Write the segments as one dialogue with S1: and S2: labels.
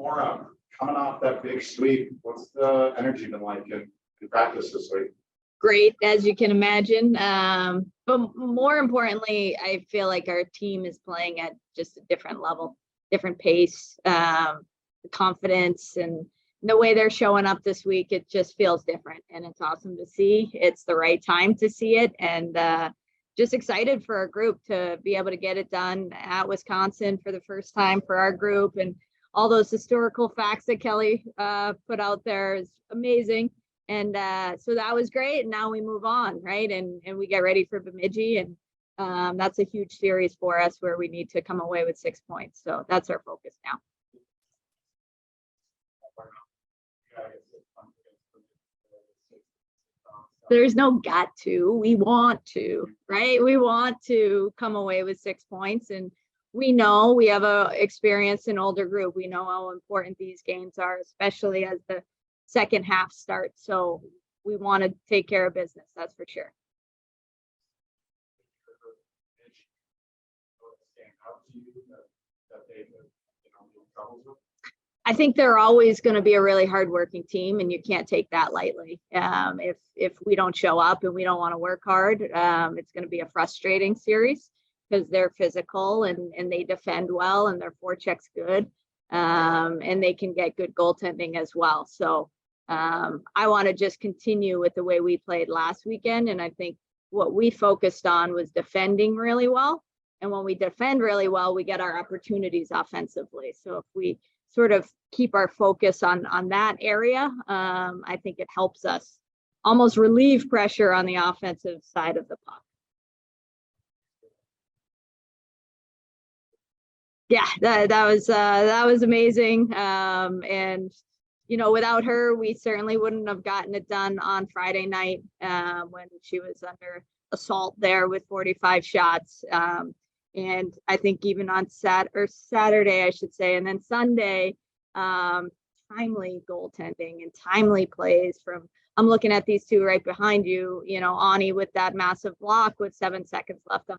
S1: Maura, coming off that big sweep, what's the energy been like in practice this week?
S2: Great, as you can imagine. But more importantly, I feel like our team is playing at just a different level, different pace, the confidence and the way they're showing up this week. It just feels different, and it's awesome to see. It's the right time to see it, and just excited for our group to be able to get it done at Wisconsin for the first time for our group, and all those historical facts that Kelly put out there is amazing. And so that was great. And now we move on, right? And we get ready for Bemidji. And that's a huge series for us where we need to come away with 6 points. So that's our focus now. There's no got to, we want to, right? We want to come away with 6 points. And we know we have a experienced and older group. We know how important these games are, especially as the second half starts. So we want to take care of business, that's for sure. I think they're always going to be a really hardworking team, and you can't take that lightly. If we don't show up and we don't want to work hard, it's going to be a frustrating series because they're physical and they defend well and their forecheck's good, and they can get good goaltending as well. So I want to just continue with the way we played last weekend. And I think what we focused on was defending really well. And when we defend really well, we get our opportunities offensively. So if we sort of keep our focus on that area, I think it helps us almost relieve pressure on the offensive side of the puck. Yeah, that was amazing. And you know, without her, we certainly wouldn't have gotten it done on Friday night when she was under assault there with 45 shots. And I think even on Saturday, I should say, and then Sunday, timely goaltending and timely plays from, I'm looking at these two right behind you, you know, Ani with that massive block with 7 seconds left on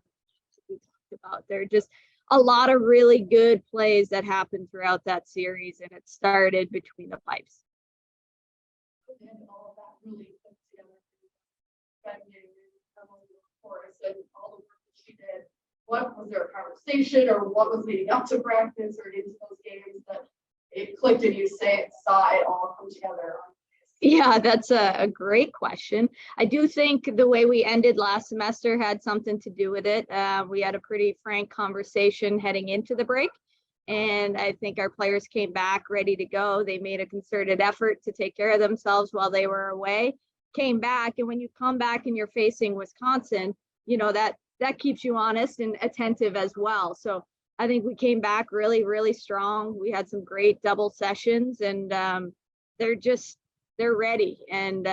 S2: we talked about. They're just a lot of really good plays that happened throughout that series, and it started between the pipes.
S3: And all of that really put together and all the work that she did. What was there a conversation or what was leading up to practice or into those games that it clicked and you saw it all come together?
S2: Yeah, that's a great question. I do think the way we ended last semester had something to do with it. We had a pretty frank conversation heading into the break, and I think our players came back ready to go. They made a concerted effort to take care of themselves while they were away, came back, and when you come back and you're facing Wisconsin, you know, that keeps you honest and attentive as well. So I think we came back really, really strong. We had some great double sessions, and they're ready. And,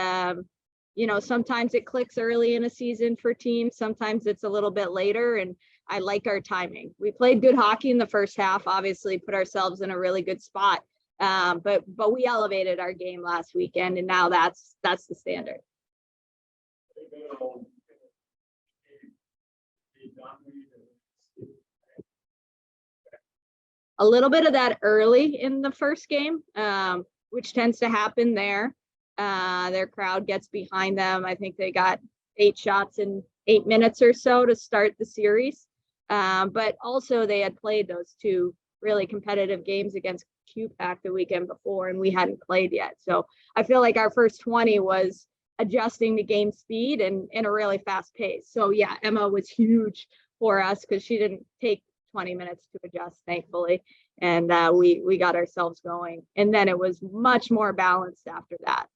S2: you know, sometimes it clicks early in a season for teams. Sometimes it's a little bit later. And I like our timing. We played good hockey in the first half, obviously put ourselves in a really good spot. But we elevated our game last weekend, and now that's the standard. A little bit of that early in the first game, which tends to happen there. Their crowd gets behind them. I think they got 8 shots in 8 minutes or so to start the series. But also they had played those 2 really competitive games against QPAC the weekend before, and we hadn't played yet. So I feel like our first 20 was adjusting to game speed and in a really fast pace. So yeah, Emma was huge for us because she didn't take 20 minutes to adjust, thankfully. And we got ourselves going. And then it was much more balanced after that.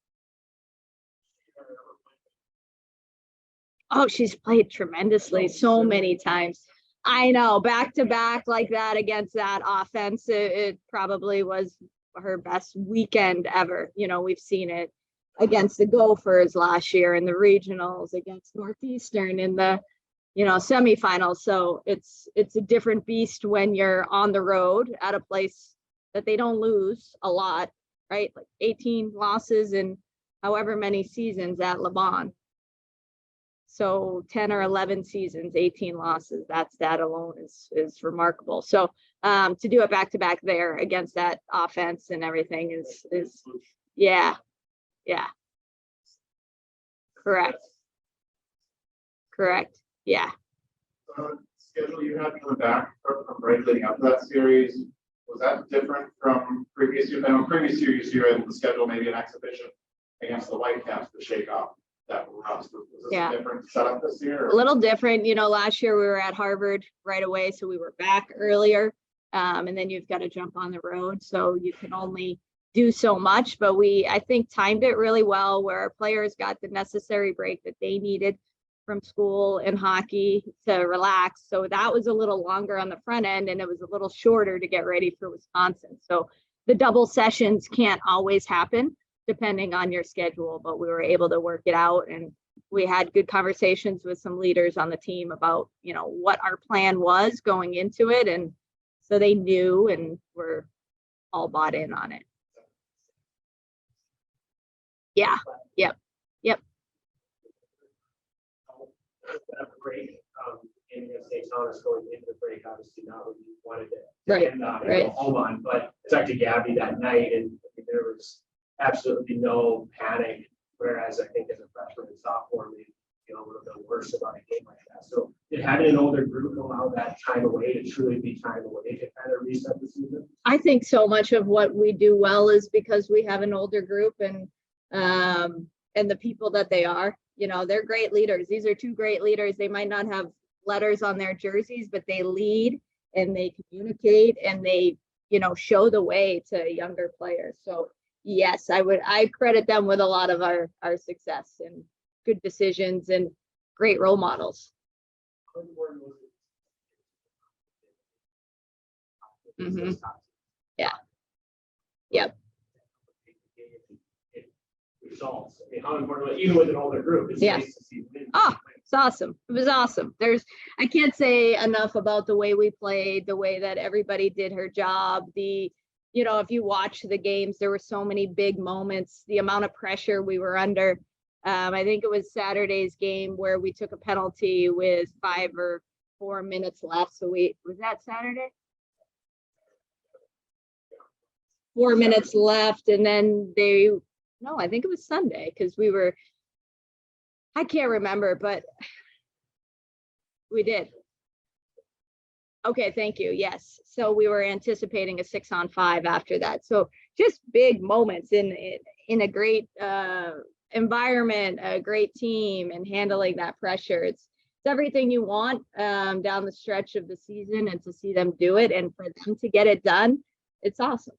S2: Oh, she's played tremendously so many times. I know, back to back like that against that offense, it probably was her best weekend ever. You know, we've seen it against the Gophers last year in the regionals, against Northeastern in the, you know, semifinals. So it's a different beast when you're on the road at a place that they don't lose a lot, right? Like 18 losses in however many seasons at Le Bon. So 10 or 11 seasons, 18 losses, that alone is remarkable. So to do it back to back there against that offense and everything is yeah, correct. Yeah.
S1: Schedule you had coming back from break leading up to that series, was that different from previous years? I know previous years you had the schedule maybe an exhibition against the Whitecaps to shake off that rust. Was this
S2: Yeah.
S1: a different setup this year?
S2: A little different, last year we were at Harvard right away, so we were back earlier. And then you've got to jump on the road, so you can only do so much, but I think timed it really well where our players got the necessary break that they needed from school and hockey to relax. So that was a little longer on the front end, and it was a little shorter to get ready for Wisconsin. So the double sessions can't always happen depending on your schedule, but we were able to work it out, and we had good conversations with some leaders on the team about, what our plan was going into it. And so they knew and were all bought in on it. Yeah. Yep.
S4: Break, in St. Thomas going into the break, obviously not what you wanted to
S2: Right,
S4: end on and
S2: right.
S4: go home on, but I talked to Gabby that night and there was absolutely no panic. Whereas I think as a freshman and sophomore, we feel a little bit worse about a game like that. So did having an older group allow that time away to truly be time away to kind of reset the season?
S2: I think so much of what we do well is because we have an older group and the people that they are, they're great leaders. These are two great leaders. They might not have letters on their jerseys, but they lead and they communicate and they, show the way to younger players. So yes, I credit them with a lot of our success and good decisions and great role models. Mhm. Yeah. Yep.
S4: Results. I mean, how important, even with an older group, it's
S2: Yeah.
S4: nice to see wins.
S2: Oh, it's awesome. It was awesome. I can't say enough about the way we played, the way that everybody did her job. If you watch the games, there were so many big moments, the amount of pressure we were under. I think it was Saturday's game where we took a penalty with 5 or 4 minutes left. So was that Saturday? 4 minutes left. And then no, I think it was Sunday because I can't remember, but we did. Okay, thank you. Yes. So we were anticipating a 6-on-5 after that. So just big moments in a great environment, a great team, and handling that pressure. It's everything you want down the stretch of the season, and to see them do it and for them to get it done, it's awesome.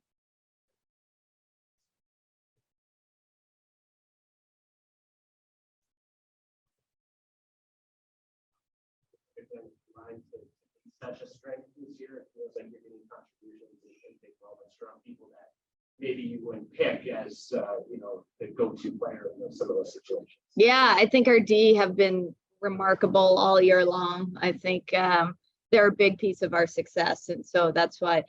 S4: Such a strength this year. It feels like you're getting contributions and big moments from people that maybe you wouldn't pick as the go-to player in some of those situations.
S2: Yeah, I think our D have been remarkable all year long. I think they're a big piece of our success, and so that's why,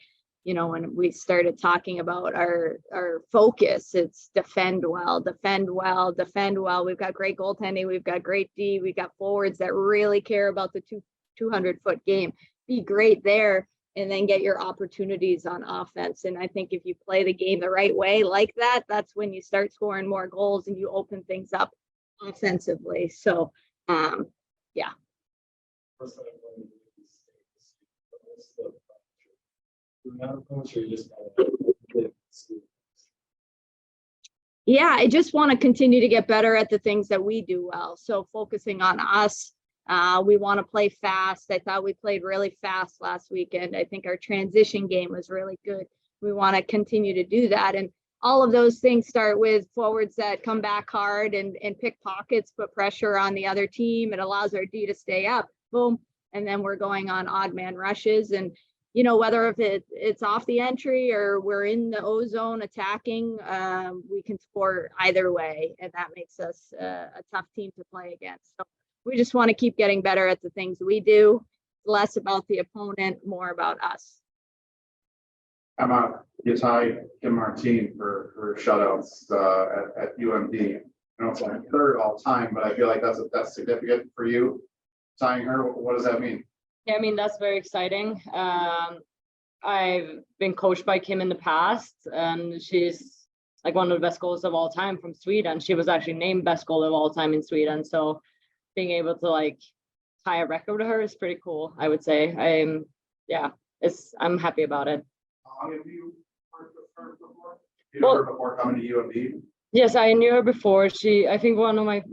S2: when we started talking about our focus, it's defend well. We've got great goaltending, we've got great D, we've got forwards that really care about the 200-foot game. Be great there and then get your opportunities on offense. And I think if you play the game the right way like that, that's when you start scoring more goals and you open things up offensively. So, yeah. Yeah, I just want to continue to get better at the things that we do well. So focusing on us. We want to play fast. I thought we played really fast last weekend. I think our transition game was really good. We want to continue to do that. And all of those things start with forwards that come back hard and pick pockets, put pressure on the other team. It allows our D to stay up, boom. And then we're going on odd man rushes. And, whether if it's off the entry or we're in the O zone attacking, we can score either way. And that makes us a tough team to play against. So we just want to keep getting better at the things we do, less about the opponent, more about us.
S1: How about Yatai Kim Martine for shutouts at UMD? I know it's only third all time, but I feel like that's significant for you. Tying her, what does that mean?
S5: Yeah, I mean, that's very exciting. I've been coached by Kim in the past, and she's like one of the best goalies of all time from Sweden. She was actually named best goalie of all time in Sweden. So being able to like tie a record with her is pretty cool, I would say. I'm happy about it.
S1: How long have you worked with her before? You know her before coming to UMD?
S5: Yes, I knew her before. I think one of my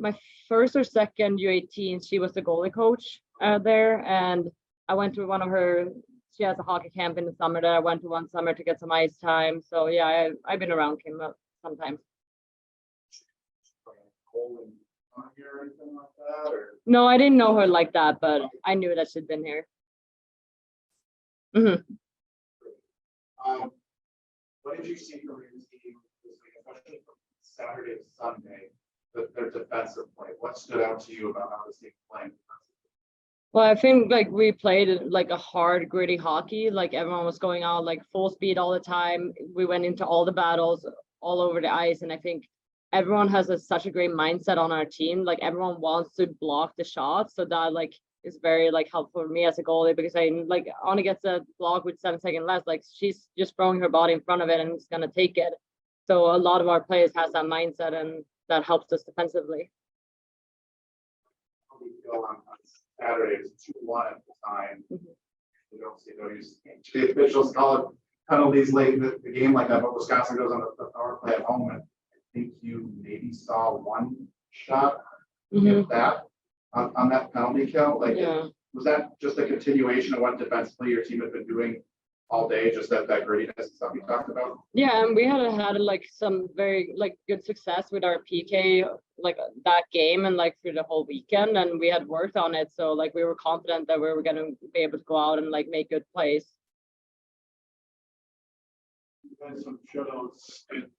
S5: first or second U18, she was the goalie coach there. And I went to one of her, she has a hockey camp in the summer that I went to one summer to get some ice time. So yeah, I've been around Kim sometimes.
S1: Here or anything like that, or?
S5: No, I didn't know her like that, but I knew that she'd been here.
S1: What did you see from your team this week, especially from Saturday to Sunday, their defensive play? What stood out to you about how this team playing?
S5: Well, I think like we played like a hard, gritty hockey. Like everyone was going out like full speed all the time. We went into all the battles all over the ice, and I think everyone has such a great mindset on our team. Like everyone wants to block the shots, so that like is very like helpful for me as a goalie, because I like Anna gets a block with 7 seconds left, like she's just throwing her body in front of it and it's gonna take it. So a lot of our players has that mindset, and that helps us defensively.
S1: On Saturday, it was 2-1 at the time.
S5: Mhm.
S1: You don't see those. The officials call it penalties late in the game like that, but Wisconsin goes on the power play at home, and I think you maybe saw one shot, if that, on that penalty kill. Like,
S5: Yeah.
S1: was that just a continuation of what defensively your team had been doing all day, just that grittiness and stuff you talked about?
S5: Yeah, and we had like some very like good success with our PK like that game and like through the whole weekend, and we had worked on it, so like we were confident that we were gonna be able to go out and like make good plays.
S6: You had some shutouts and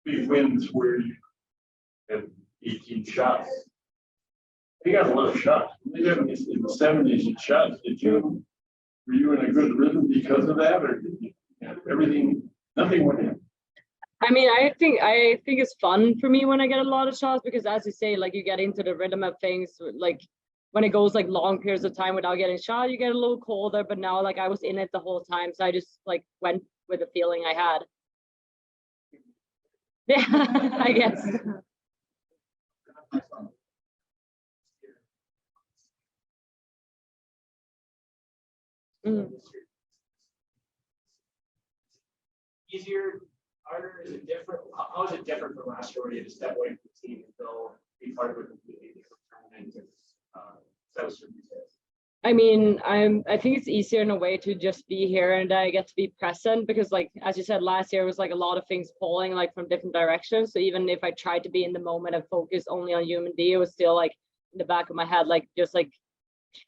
S6: big wins where you had 18 shots. You got a lot of shots. In the 70s, you shots. Were you in a good rhythm because of that, or did you have nothing went in?
S5: I mean, I think it's fun for me when I get a lot of shots, because as you say, like you get into the rhythm of things. Like when it goes like long periods of time without getting shot, you get a little colder. But now like I was in it the whole time, so I just like went with the feeling I had. Yeah, I guess. Mm.
S4: Easier, harder, is it different? How is it different from last year where you had to step away from the team and go be part of a completely different tournament?
S5: I mean, I think it's easier in a way to just be here and I get to be present, because like as you said, last year was like a lot of things pulling like from different directions. So even if I tried to be in the moment and focus only on UMD, it was still like in the back of my head, like just like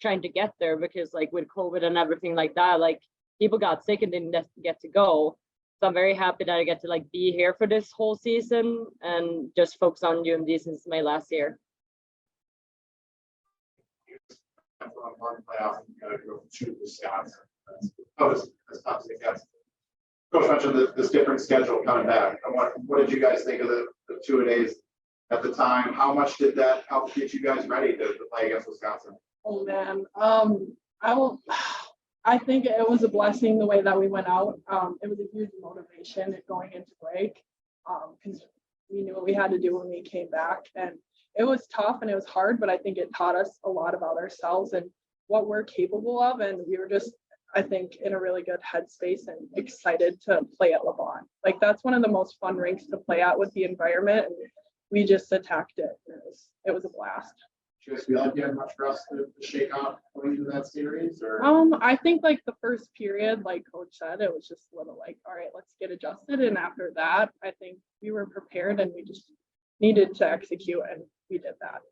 S5: trying to get there, because like with COVID and everything like that, like people got sick and didn't get to go. So I'm very happy that I get to like be here for this whole season and just focus on UMD since my last year.
S1: Playoff, you gotta go to Wisconsin. That's tough to get. Coach mentioned this different schedule coming back. And what did you guys think of the 2-a-days at the time? How much did that help get you guys ready to play against Wisconsin?
S3: Oh man, I think it was a blessing the way that we went out. It was a huge motivation going into break, because we knew what we had to do when we came back, and it was tough and it was hard, but I think it taught us a lot about ourselves and what we're capable of, and we were just, I think, in a really good headspace and excited to play at LeBron. Like that's one of the most fun rinks to play at with the environment, and we just attacked it. It was a blast.
S1: Do you guys feel like you had much rust to shake off going into that series, or?
S3: I think like the first period, like Coach said, it was just a little like, all right, let's get adjusted. And after that, I think we were prepared and we just needed to execute, and we did that.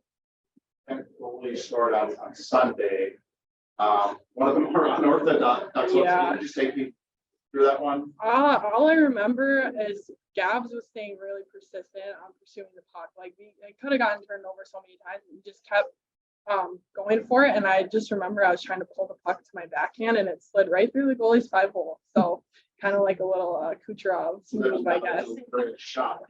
S1: And goalie scored on Sunday. One of them were unorthodox.
S3: Yeah.
S1: Could you just take me through that one?
S3: All I remember is Gabs was staying really persistent on pursuing the puck. Like I could have gotten turned over so many times, and we just kept going for it. And I just remember I was trying to pull the puck to my backhand, and it slid right through the goalie's 5-hole. So kind of like a little Kucherov move, I guess.
S1: Great shot.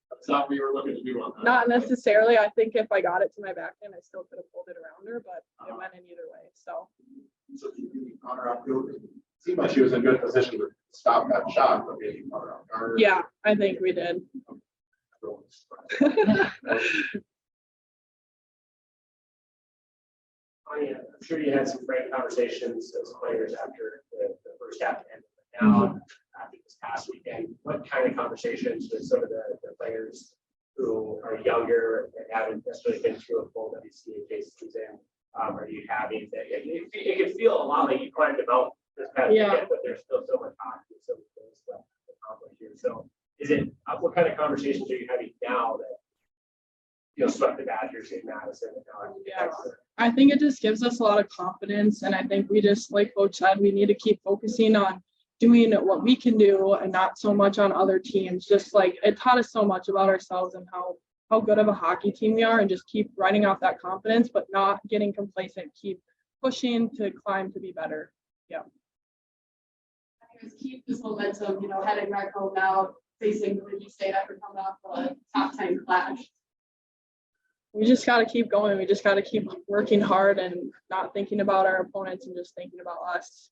S6: That's not what you were looking to do on that.
S7: Not necessarily. I think if I got it to my backhand, I still could have pulled it around her, but it went in either way. So
S1: So you caught her off guard. It seemed like she was in good position to stop that shot, but maybe you caught her off guard.
S7: yeah, I think we did.
S4: I'm sure you had some frank conversations as players after the first half ended. Now, after this past weekend, what kind of conversations with some of the players who are younger and haven't necessarily been through a full WCA season are you having? That it can feel a lot like you climbed the mountain this past
S7: Yeah.
S4: weekend, but there's still so much hockey, so much things left to accomplish here. So, is it what kind of conversations are you having now that swept the Badgers in Madison and now?
S7: Yeah. I think it just gives us a lot of confidence. And I think we just, like Coach said, we need to keep focusing on doing what we can do and not so much on other teams. Just like it taught us so much about ourselves and how good of a hockey team we are, and just keep running off that confidence, but not getting complacent, keep pushing to climb to be better. Yeah.
S3: Just keep this momentum, heading back home now, facing Ruby State after coming off a top 10 clash.
S7: We just got to keep going. We just got to keep working hard and not thinking about our opponents and just thinking about us.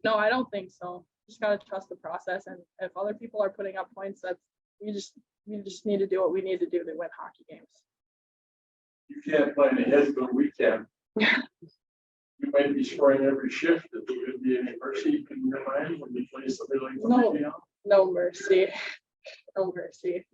S7: No, I don't think so. Just got to trust the process. And if other people are putting up points, we just need to do what we need to do to win hockey games.
S6: You can't plan ahead, but we can. You might be scoring every shift. That there would be any mercy in your mind when you play something like
S7: No.
S6: that.
S7: No mercy. No mercy.